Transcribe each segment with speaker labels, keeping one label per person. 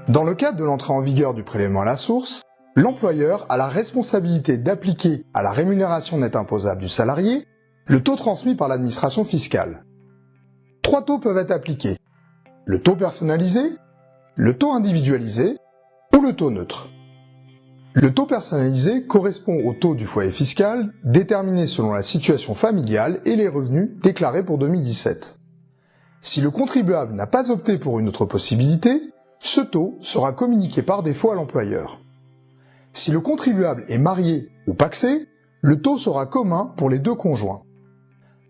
Speaker 1: Dans le cadre de l'entrée en vigueur du prélèvement à la source, l'employeur a la responsabilité d'appliquer à la rémunération nette imposable du salarié le taux transmis par l'administration fiscale. 3 taux peuvent être appliqués: le taux personnalisé, le taux individualisé ou le taux neutre. Le taux personnalisé correspond au taux du foyer fiscal déterminé selon la situation familiale et les revenus déclarés pour 2017. Si le contribuable n'a pas opté pour une autre possibilité, ce taux sera communiqué par défaut à l'employeur. Si le contribuable est marié ou pacsé, le taux sera commun pour les 2 conjoints.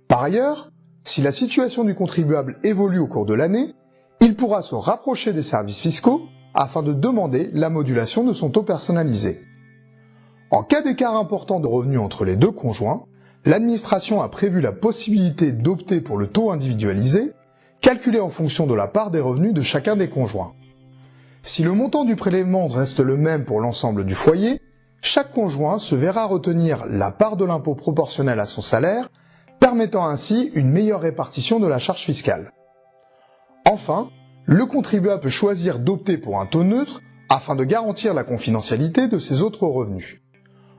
Speaker 1: Par ailleurs, si la situation du contribuable évolue au cours de l'année, il pourra se rapprocher des services fiscaux afin de demander la modulation de son taux personnalisé. En cas d'écart important de revenus entre les 2 conjoints, l'administration a prévu la possibilité d'opter pour le taux individualisé, calculé en fonction de la part des revenus de chacun des conjoints. Si le montant du prélèvement reste le même pour l'ensemble du foyer, chaque conjoint se verra retenir la part de l'impôt proportionnelle à son salaire, permettant ainsi une meilleure répartition de la charge fiscale. Enfin, le contribuable peut choisir d'opter pour un taux neutre afin de garantir la confidentialité de ses autres revenus.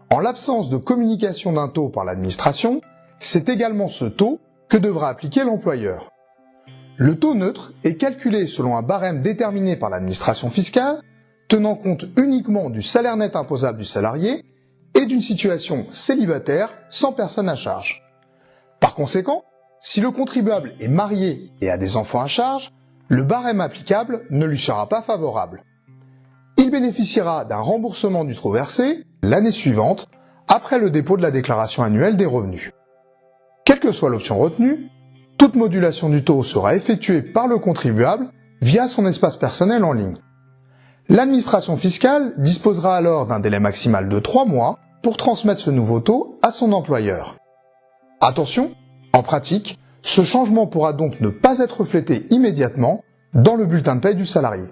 Speaker 1: En l'absence de communication d'un taux par l'administration, c'est également ce taux que devra appliquer l'employeur. Le taux neutre est calculé selon un barème déterminé par l'administration fiscale, tenant compte uniquement du salaire net imposable du salarié et d'une situation célibataire sans personne à charge. Par conséquent, si le contribuable est marié et a des enfants à charge, le barème applicable ne lui sera pas favorable. Il bénéficiera d'un remboursement du trop versé l'année suivante, après le dépôt de la déclaration annuelle des revenus. Quelle que soit l'option retenue, toute modulation du taux sera effectuée par le contribuable via son espace personnel en ligne. L'administration fiscale disposera alors d'un délai maximal de 3 mois pour transmettre ce nouveau taux à son employeur. Attention, en pratique, ce changement pourra donc ne pas être reflété immédiatement dans le bulletin de paie du salarié.